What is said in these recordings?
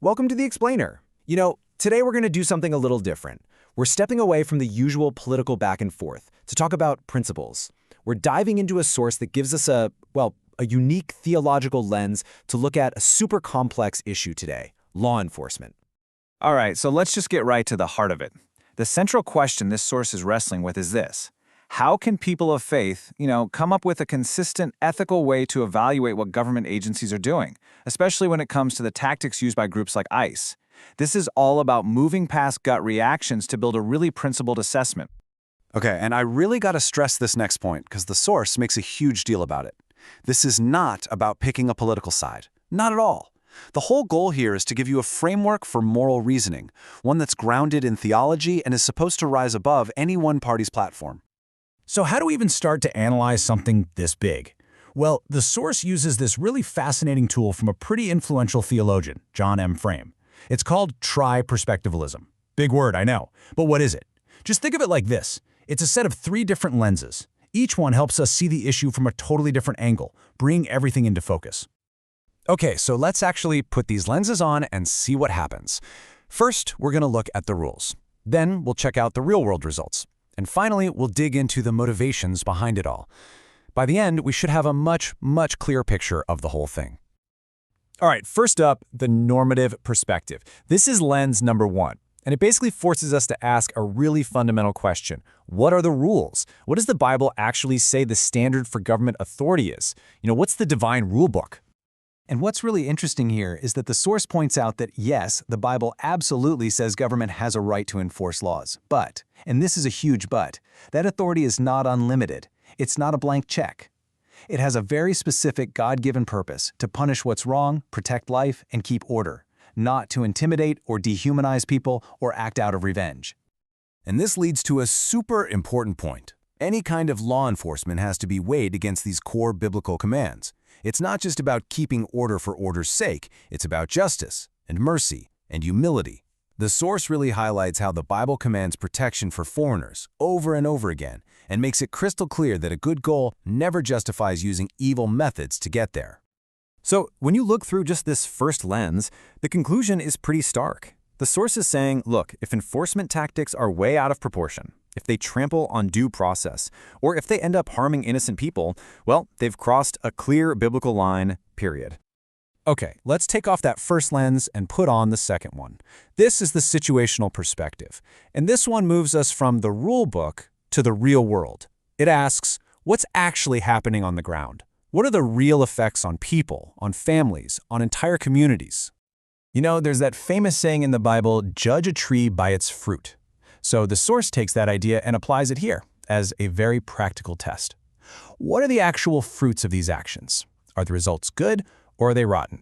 Welcome to The Explainer. Today we're going to do something a little different. We're stepping away from the usual political back and forth to talk about principles. We're diving into a source that gives us a unique theological lens to look at a super complex issue today, law enforcement. All right, so let's just get right to the heart of it. The central question this source is wrestling with is this: how can people of faith, come up with a consistent, ethical way to evaluate what government agencies are doing, especially when it comes to the tactics used by groups like ICE? This is all about moving past gut reactions to build a really principled assessment. Okay, and I really got to stress this next point because the source makes a huge deal about it. This is not about picking a political side. Not at all. The whole goal here is to give you a framework for moral reasoning, one that's grounded in theology and is supposed to rise above any one party's platform. So how do we even start to analyze something this big? Well, the source uses this really fascinating tool from a pretty influential theologian, John M. Frame. It's called Tri-Perspectivalism. Big word, I know. But what is it? Just think of it like this. It's a set of 3 different lenses. Each one helps us see the issue from a totally different angle, bring everything into focus. Okay, so let's actually put these lenses on and see what happens. First, we're going to look at the rules. Then we'll check out the real-world results. And finally, we'll dig into the motivations behind it all. By the end, we should have a much clearer picture of the whole thing. All right, first up, the normative perspective. This is lens number 1, and it basically forces us to ask a really fundamental question. What are the rules? What does the Bible actually say the standard for government authority is? What's the divine rule book? And what's really interesting here is that the source points out that yes, the Bible absolutely says government has a right to enforce laws, but, and this is a huge but, that authority is not unlimited. It's not a blank check. It has a very specific God-given purpose to punish what's wrong, protect life, and keep order, not to intimidate or dehumanize people or act out of revenge. And this leads to a super important point. Any kind of law enforcement has to be weighed against these core biblical commands. It's not just about keeping order for order's sake, it's about justice and mercy and humility. The source really highlights how the Bible commands protection for foreigners over and over again and makes it crystal clear that a good goal never justifies using evil methods to get there. So when you look through just this first lens, the conclusion is pretty stark. The source is saying, look, if enforcement tactics are way out of proportion, if they trample on due process, or if they end up harming innocent people, well, they've crossed a clear biblical line, period. Okay, let's take off that first lens and put on the second one. This is the situational perspective, and this one moves us from the rule book to the real world. It asks, what's actually happening on the ground? What are the real effects on people, on families, on entire communities? There's that famous saying in the Bible, judge a tree by its fruit. So the source takes that idea and applies it here as a very practical test. What are the actual fruits of these actions? Are the results good or are they rotten?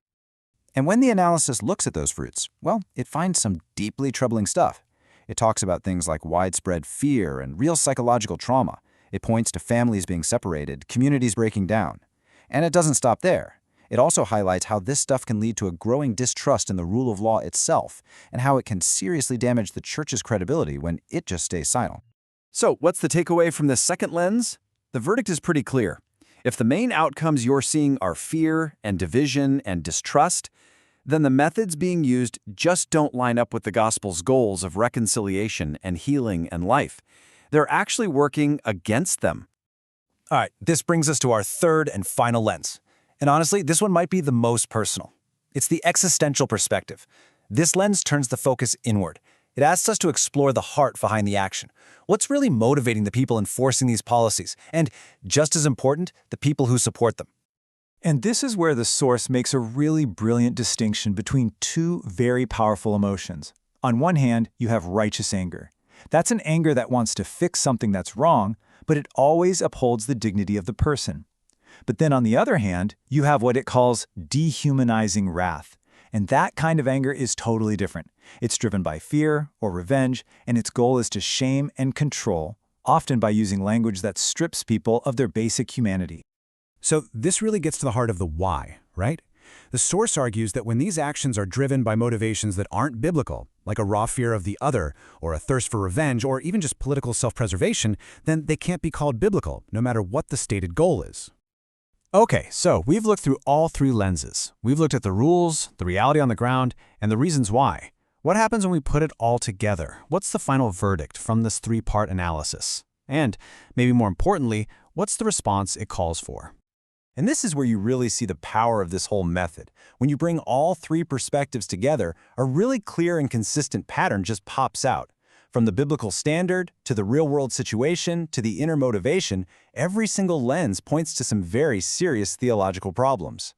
And when the analysis looks at those fruits, well, it finds some deeply troubling stuff. It talks about things like widespread fear and real psychological trauma. It points to families being separated, communities breaking down. And it doesn't stop there. It also highlights how this stuff can lead to a growing distrust in the rule of law itself, and how it can seriously damage the church's credibility when it just stays silent. So, what's the takeaway from this second lens? The verdict is pretty clear. If the main outcomes you're seeing are fear and division and distrust, then the methods being used just don't line up with the gospel's goals of reconciliation and healing and life. They're actually working against them. All right, this brings us to our third and final lens. And honestly, this one might be the most personal. It's the existential perspective. This lens turns the focus inward. It asks us to explore the heart behind the action. What's really motivating the people enforcing these policies? And, just as important, the people who support them. And this is where the source makes a really brilliant distinction between 2 very powerful emotions. On one hand, you have righteous anger. That's an anger that wants to fix something that's wrong, but it always upholds the dignity of the person. But then on the other hand, you have what it calls dehumanizing wrath. And that kind of anger is totally different. It's driven by fear or revenge, and its goal is to shame and control, often by using language that strips people of their basic humanity. So this really gets to the heart of the why, right? The source argues that when these actions are driven by motivations that aren't biblical, like a raw fear of the other, or a thirst for revenge, or even just political self-preservation, then they can't be called biblical, no matter what the stated goal is. Okay, so we've looked through all three lenses. We've looked at the rules, the reality on the ground, and the reasons why. What happens when we put it all together? What's the final verdict from this three-part analysis? And, maybe more importantly, what's the response it calls for? And this is where you really see the power of this whole method. When you bring all three perspectives together, a really clear and consistent pattern just pops out. From the biblical standard, to the real-world situation, to the inner motivation, every single lens points to some very serious theological problems.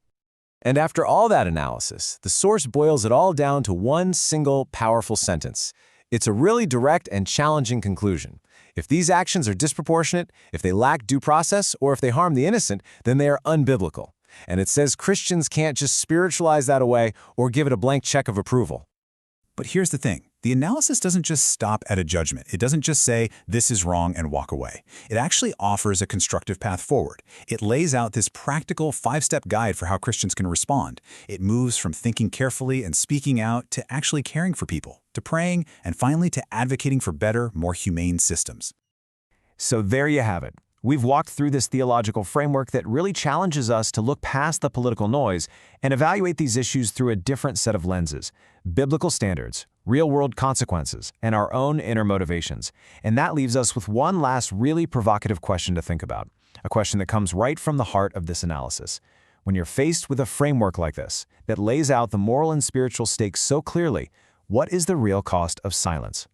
And after all that analysis, the source boils it all down to one single, powerful sentence. It's a really direct and challenging conclusion. If these actions are disproportionate, if they lack due process, or if they harm the innocent, then they are unbiblical. And it says Christians can't just spiritualize that away or give it a blank check of approval. But here's the thing. The analysis doesn't just stop at a judgment. It doesn't just say, this is wrong and walk away. It actually offers a constructive path forward. It lays out this practical 5-step guide for how Christians can respond. It moves from thinking carefully and speaking out to actually caring for people, to praying, and finally to advocating for better, more humane systems. So there you have it. We've walked through this theological framework that really challenges us to look past the political noise and evaluate these issues through a different set of lenses: biblical standards, real-world consequences, and our own inner motivations. And that leaves us with one last really provocative question to think about, a question that comes right from the heart of this analysis. When you're faced with a framework like this, that lays out the moral and spiritual stakes so clearly, what is the real cost of silence?